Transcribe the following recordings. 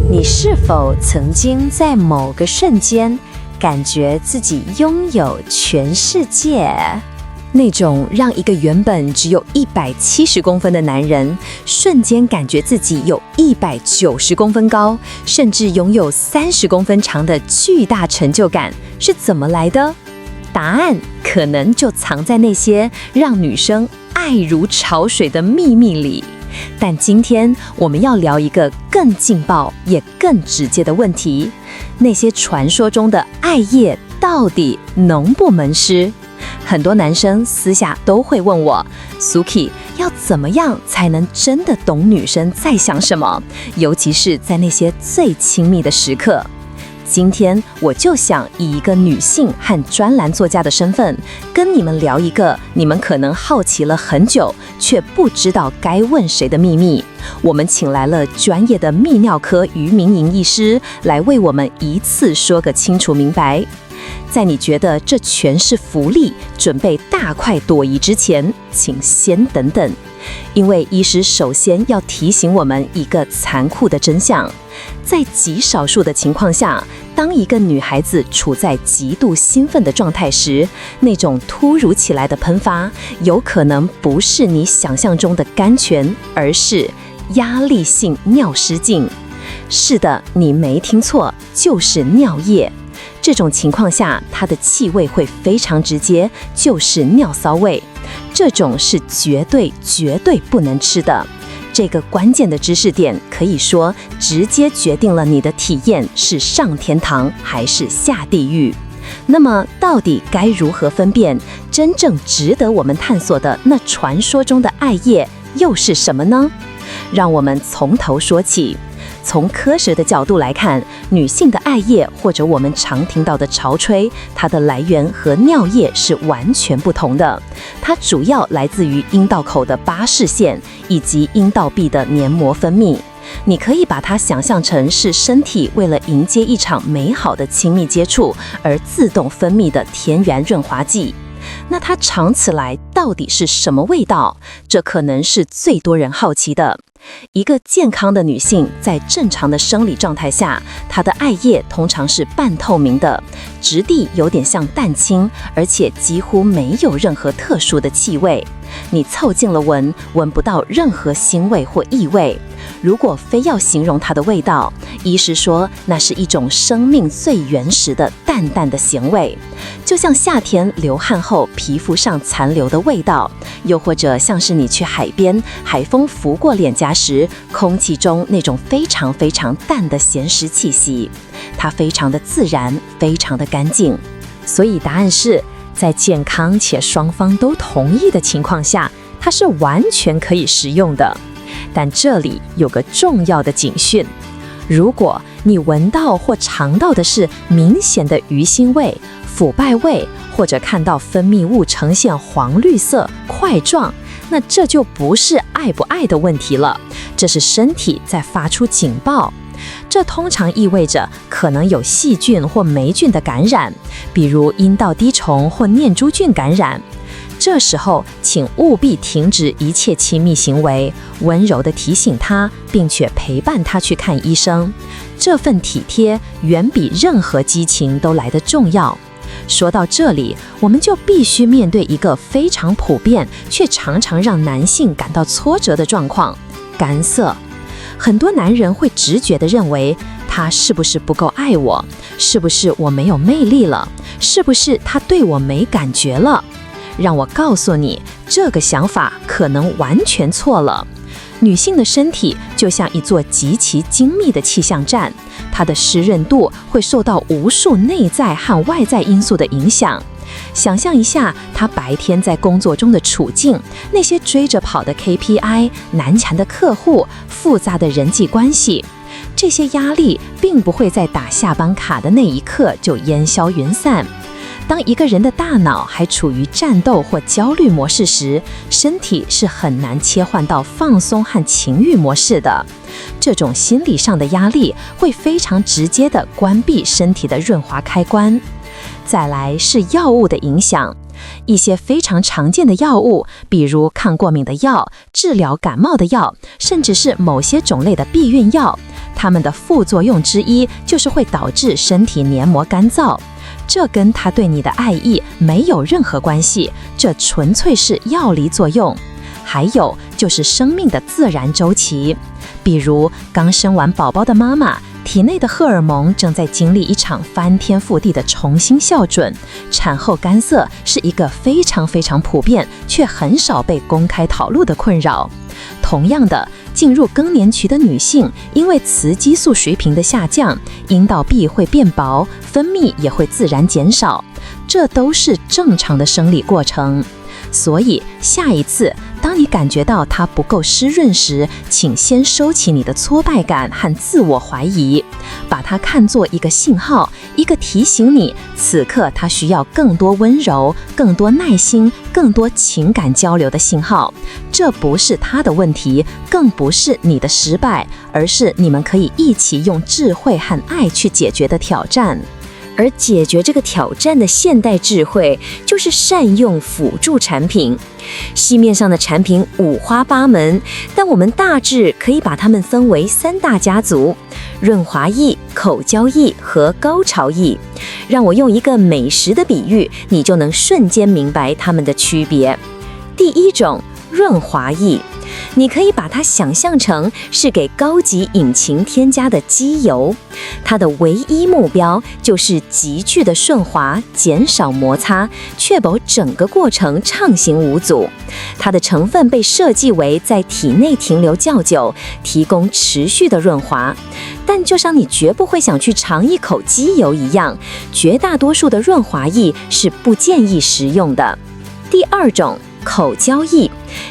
你是否曾经在某个瞬间感觉自己拥有全世界？那种让一个原本只有170公分的男人，瞬间感觉自己有190公分高，甚至拥有30公分长的巨大成就感，是怎么来的？答案可能就藏在那些让女生爱如潮水的秘密里。但今天我们要聊一个更劲爆也更直接的问题：那些传说中的爱液到底能不能湿？很多男生私下都会问我 Suki 要怎么样才能真的懂女生在想什么，尤其是在那些最亲密的时刻。今天我就想以一个女性和专栏作家的身份，跟你们聊一个你们可能好奇了很久却不知道该问谁的秘密。我们请来了专业的泌尿科俞明莹医师来为我们一次说个清楚明白。在你觉得这全是福利，准备大快朵颐之前，请先等等。因为医师首先要提醒我们一个残酷的真相：在极少数的情况下，当一个女孩子处在极度兴奋的状态时，那种突如其来的喷发，有可能不是你想象中的甘泉，而是压力性尿失禁。是的，你没听错，就是尿液。这种情况下，它的气味会非常直接，就是尿骚味。这种是绝对不能吃的。这个关键的知识点，可以说直接决定了你的体验是上天堂还是下地狱。那么，到底该如何分辨真正值得我们探索的那传说中的爱液又是什么呢？让我们从头说起。从科学的角度来看，女性的爱液或者我们常听到的潮吹，它的来源和尿液是完全不同的。它主要来自于阴道口的巴氏腺以及阴道壁的黏膜分泌。你可以把它想象成是身体为了迎接一场美好的亲密接触而自动分泌的天然润滑剂。那它尝起来到底是什么味道？这可能是最多人好奇的。一个健康的女性在正常的生理状态下，她的爱液通常是半透明的，质地有点像蛋清，而且几乎没有任何特殊的气味。你凑近了闻，闻不到任何腥味或异味。如果非要形容它的味道，医师说那是一种生命最原始的淡淡的咸味，就像夏天流汗后皮肤上残留的味道，又或者像是你去海边，海风拂过脸颊时，空气中那种非常淡的咸湿气息。它非常的自然，非常的干净。所以答案是，在健康且双方都同意的情况下，它是完全可以食用的。但这里有个重要的警讯：如果你闻到或尝到的是明显的鱼腥味、腐败味，或者看到分泌物呈现黄绿色、块状，那这就不是爱不爱的问题了，这是身体在发出警报。这通常意味着可能有细菌或霉菌的感染，比如阴道滴虫或念珠菌感染。这时候，请务必停止一切亲密行为，温柔地提醒他，并且陪伴他去看医生。这份体贴远比任何激情都来得重要。说到这里，我们就必须面对一个非常普遍却常常让男性感到挫折的状况：干涩。很多男人会直觉地认为，他是不是不够爱我？是不是我没有魅力了？是不是他对我没感觉了？让我告诉你，这个想法可能完全错了。女性的身体就像一座极其精密的气象站，它的湿润度会受到无数内在和外在因素的影响。想象一下她白天在工作中的处境，那些追着跑的 KPI、难缠的客户、复杂的人际关系，这些压力并不会在打下班卡的那一刻就烟消云散。当一个人的大脑还处于战斗或焦虑模式时，身体是很难切换到放松和情欲模式的。这种心理上的压力会非常直接地关闭身体的润滑开关。再来是药物的影响。一些非常常见的药物，比如抗过敏的药、治疗感冒的药，甚至是某些种类的避孕药，它们的副作用之一就是会导致身体黏膜干燥。这跟他对你的爱意没有任何关系，这纯粹是药理作用。还有就是生命的自然周期，比如刚生完宝宝的妈妈，体内的荷尔蒙正在经历一场翻天覆地的重新校准，产后干涩是一个非常普遍却很少被公开讨论的困扰。同样的，进入更年期的女性，因为雌激素水平的下降，阴道壁会变薄，分泌也会自然减少，这都是正常的生理过程。所以下一次当你感觉到它不够湿润时，请先收起你的挫败感和自我怀疑，把它看作一个信号，一个提醒你此刻它需要更多温柔、更多耐心、更多情感交流的信号。这不是他的问题，更不是你的失败，而是你们可以一起用智慧和爱去解决的挑战。而解决这个挑战的现代智慧，就是善用辅助产品。市面上的产品五花八门，但我们大致可以把它们分为3大家族：润滑液、口交液和高潮液。让我用一个美食的比喻，你就能瞬间明白它们的区别。第一种，润滑液。你可以把它想象成是给高级引擎添加的机油，它的唯一目标就是急剧的顺滑，减少摩擦，确保整个过程畅行无阻。它的成分被设计为在体内停留较久，提供持续的润滑。但就像你绝不会想去尝一口机油一样，绝大多数的润滑液是不建议食用的。第二种，口交液，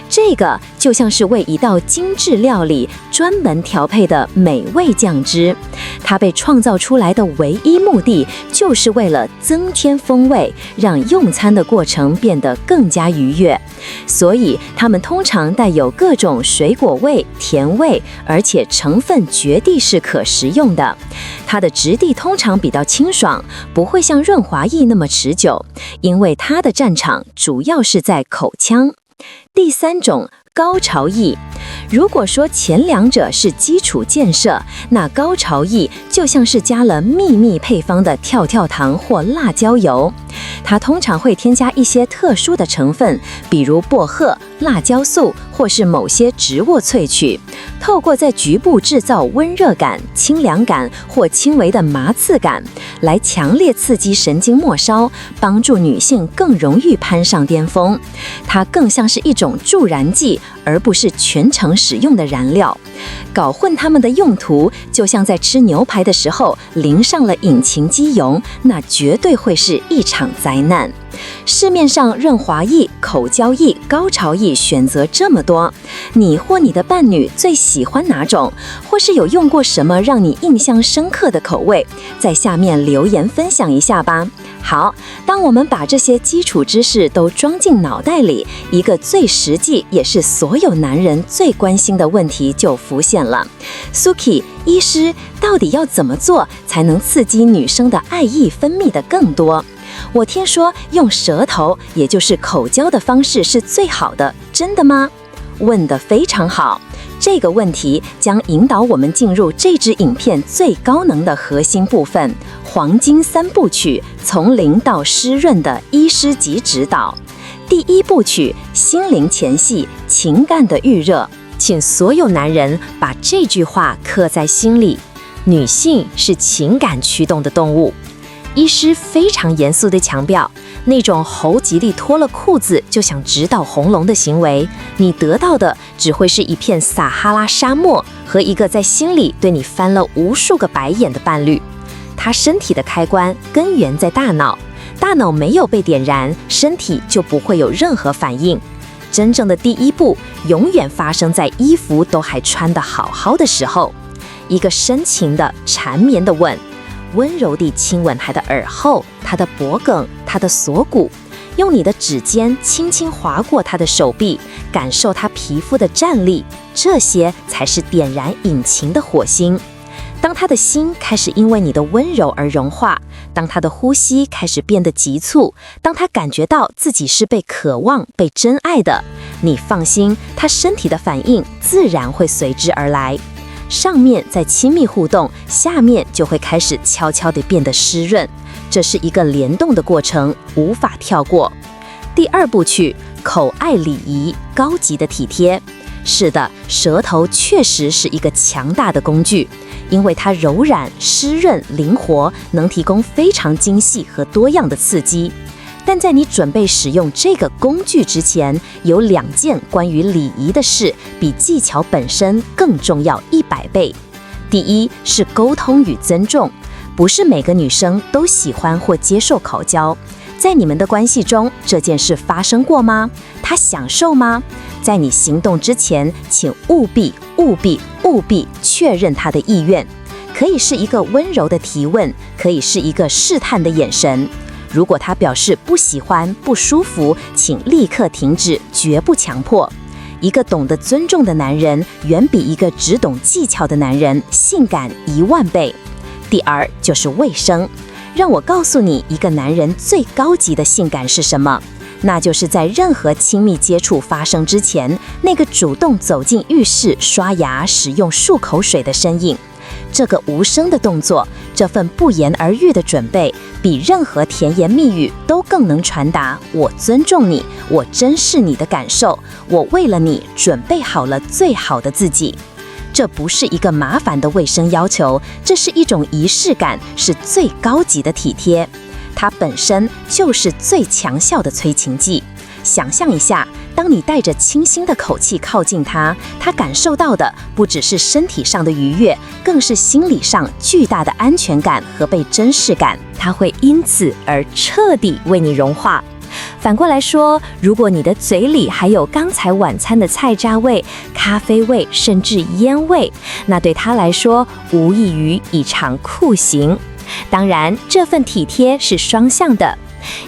这个就像是为一道精致料理专门调配的美味酱汁，它被创造出来的唯一目的就是为了增添风味，让用餐的过程变得更加愉悦。所以它们通常带有各种水果味、甜味，而且成分绝对是可食用的。它的质地通常比较清爽，不会像润滑液那么持久，因为它的战场主要是在口腔。第三种，高潮液。如果说前2者是基础建设，那高潮液就像是加了秘密配方的跳跳糖或辣椒油。它通常会添加一些特殊的成分，比如薄荷、辣椒素或是某些植物萃取，透过在局部制造温热感、清凉感或轻微的麻刺感，来强烈刺激神经末梢，帮助女性更容易攀上巅峰。它更像是一种助燃剂，而不是全程使用的燃料。搞混它们的用途，就像在吃牛排的时候淋上了引擎机油，那绝对会是一场灾难。市面上润滑液、口交液、高潮液选择这么多，你或你的伴侣最喜欢哪种？或是有用过什么让你印象深刻的口味？在下面留言分享一下吧。好，当我们把这些基础知识都装进脑袋里，一个最实际也是所有男人最关心的问题就浮现了。Suki， 医师到底要怎么做才能刺激女生的爱意分泌的更多？我听说用舌头，也就是口交的方式是最好的，真的吗？问得非常好，这个问题将引导我们进入这支影片最高能的核心部分——黄金3部曲，从零到湿润的医师级指导。第1部曲，心灵前戏，情感的预热。请所有男人把这句话刻在心里：女性是情感驱动的动物。医师非常严肃地强调，那种猴急力脱了裤子就想直捣红龙的行为，你得到的只会是一片撒哈拉沙漠和一个在心里对你翻了无数个白眼的伴侣。他身体的开关根源在大脑，大脑没有被点燃，身体就不会有任何反应。真正的第1步永远发生在衣服都还穿得好好的时候。一个深情的缠绵的吻，温柔地亲吻他的耳后、他的脖颈、他的锁骨，用你的指尖轻轻划过他的手臂，感受他皮肤的战栗，这些才是点燃引擎的火星。当他的心开始因为你的温柔而融化，当他的呼吸开始变得急促，当他感觉到自己是被渴望、被真爱的，你放心，他身体的反应自然会随之而来。上面在亲密互动，下面就会开始悄悄地变得湿润，这是一个联动的过程，无法跳过。第二部曲，口爱礼仪，高级的体贴。是的，舌头确实是一个强大的工具，因为它柔软、湿润、灵活，能提供非常精细和多样的刺激。但在你准备使用这个工具之前，有2件关于礼仪的事，比技巧本身更重要100倍。第一是沟通与尊重，不是每个女生都喜欢或接受口交。在你们的关系中，这件事发生过吗？她享受吗？在你行动之前，请务必确认她的意愿。可以是一个温柔的提问，可以是一个试探的眼神。如果他表示不喜欢、不舒服，请立刻停止，绝不强迫。一个懂得尊重的男人，远比一个只懂技巧的男人性感10000倍。第二就是卫生。让我告诉你，一个男人最高级的性感是什么？那就是在任何亲密接触发生之前，那个主动走进浴室刷牙、使用漱口水的身影。这个无声的动作，这份不言而喻的准备，比任何甜言蜜语都更能传达我尊重你，我珍视你的感受，我为了你准备好了最好的自己。这不是一个麻烦的卫生要求，这是一种仪式感，是最高级的体贴。它本身就是最强效的催情剂。想象一下，当你带着清新的口气靠近他，他感受到的不只是身体上的愉悦，更是心理上巨大的安全感和被珍视感。他会因此而彻底为你融化。反过来说，如果你的嘴里还有刚才晚餐的菜渣味、咖啡味，甚至烟味，那对他来说无异于一场酷刑。当然，这份体贴是双向的。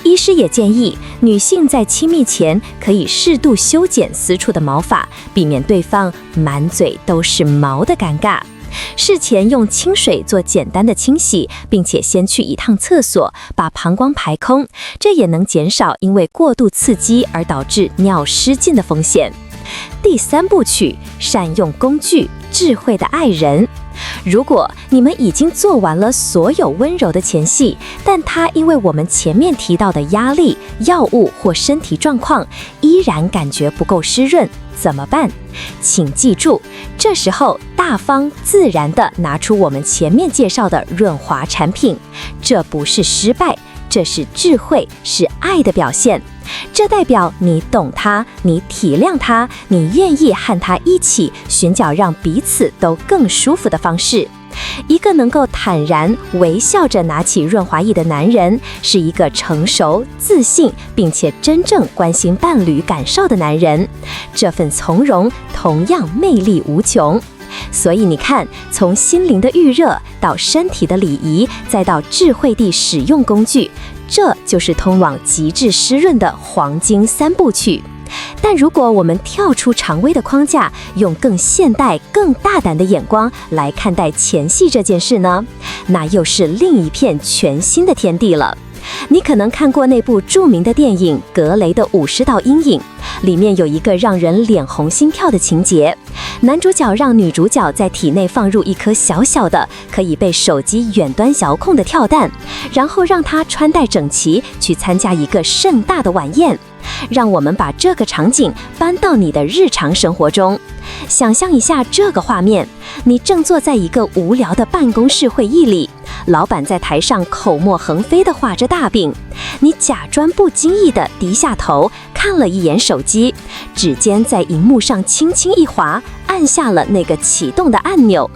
医师也建议，女性在亲密前可以适度修剪私处的毛发，避免对方满嘴都是毛的尴尬。事前用清水做简单的清洗，并且先去一趟厕所，把膀胱排空，这也能减少因为过度刺激而导致尿失禁的风险。第三部曲，善用工具，智慧的爱人。如果你们已经做完了所有温柔的前戏，但他因为我们前面提到的压力、药物或身体状况，依然感觉不够湿润，怎么办？请记住，这时候大方自然地拿出我们前面介绍的润滑产品，这不是失败，这是智慧，是爱的表现。这代表你懂他，你体谅他，你愿意和他一起寻找让彼此都更舒服的方式。一个能够坦然微笑着拿起润滑液的男人，是一个成熟、自信，并且真正关心伴侣感受的男人。这份从容同样魅力无穷。所以你看，从心灵的预热到身体的礼仪，再到智慧地使用工具，这就是通往极致湿润的黄金3部曲。但如果我们跳出常规的框架，用更现代、更大胆的眼光来看待前戏这件事呢，那又是另一片全新的天地了。你可能看过那部著名的电影《格雷的50道阴影》，里面有一个让人脸红心跳的情节，男主角让女主角在体内放入一颗小小的可以被手机远端遥控的跳蛋，然后让她穿戴整齐去参加一个盛大的晚宴。让我们把这个场景搬到你的日常生活中，想象一下这个画面，你正坐在一个无聊的办公室会议里，老板在台上口沫横飞地画着大饼，你假装不经意地低下头看了一眼手机，指尖在荧幕上轻轻一滑，按下了那个启动的按钮。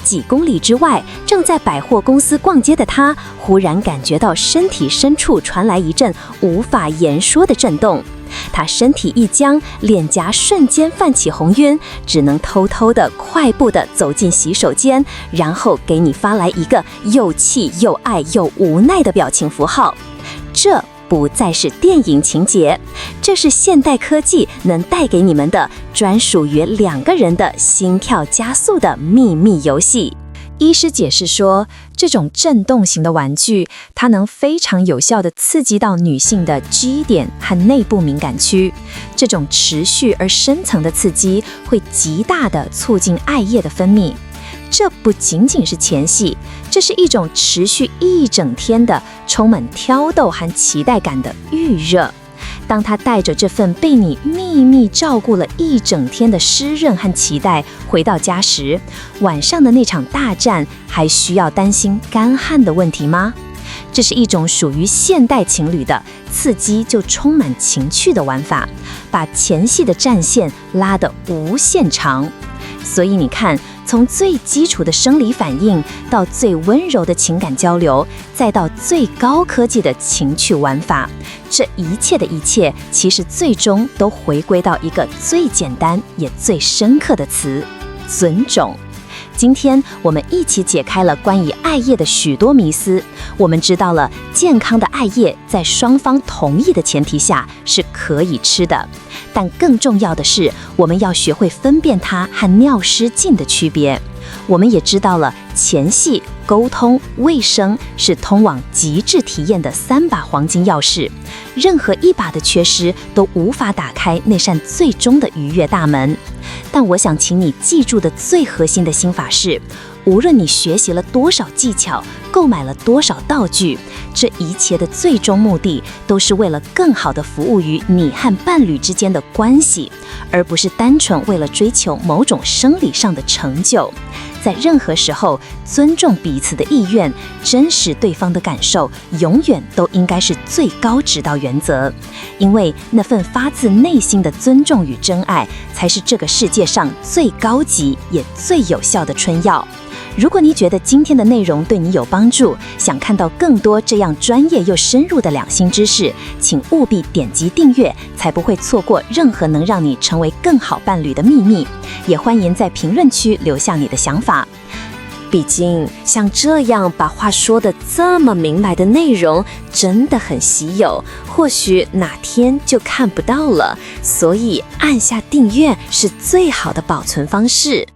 几公里之外，正在百货公司逛街的他，忽然感觉到身体深处传来一阵无法言说的震动。他身体一僵，脸颊瞬间泛起红晕，只能偷偷的、快步的走进洗手间，然后给你发来一个又气又爱又无奈的表情符号。这不再是电影情节，这是现代科技能带给你们的专属于2个人的心跳加速的秘密游戏。医师解释说，这种震动型的玩具，它能非常有效地刺激到女性的 G 点和内部敏感区。这种持续而深层的刺激，会极大地促进艾叶的分泌。这不仅仅是前戏，这是一种持续一整天的、充满挑逗和期待感的预热。当他带着这份被你秘密照顾了一整天的湿润和期待回到家时，晚上的那场大战还需要担心干旱的问题吗？这是一种属于现代情侣的刺激就充满情趣的玩法，把前戏的战线拉得无限长。所以你看，从最基础的生理反应到最温柔的情感交流，再到最高科技的情趣玩法，这一切的一切，其实最终都回归到一个最简单也最深刻的词：尊重。今天我们一起解开了关于艾叶的许多迷思，我们知道了健康的艾叶在双方同意的前提下是可以吃的，但更重要的是，我们要学会分辨它和尿失禁的区别。我们也知道了前戏、沟通、卫生是通往极致体验的3把黄金钥匙，任何一把的缺失都无法打开那扇最终的愉悦大门。但我想请你记住的最核心的心法是，无论你学习了多少技巧，购买了多少道具，这一切的最终目的都是为了更好地服务于你和伴侣之间的关系，而不是单纯为了追求某种生理上的成就。在任何时候，尊重彼此的意愿，珍视对方的感受，永远都应该是最高指导原则。因为那份发自内心的尊重与真爱，才是这个世界上最高级也最有效的春药。如果你觉得今天的内容对你有帮助，想看到更多这样专业又深入的两性知识，请务必点击订阅，才不会错过任何能让你成为更好伴侣的秘密。也欢迎在评论区留下你的想法。毕竟像这样把话说得这么明白的内容真的很稀有，或许哪天就看不到了，所以按下订阅是最好的保存方式。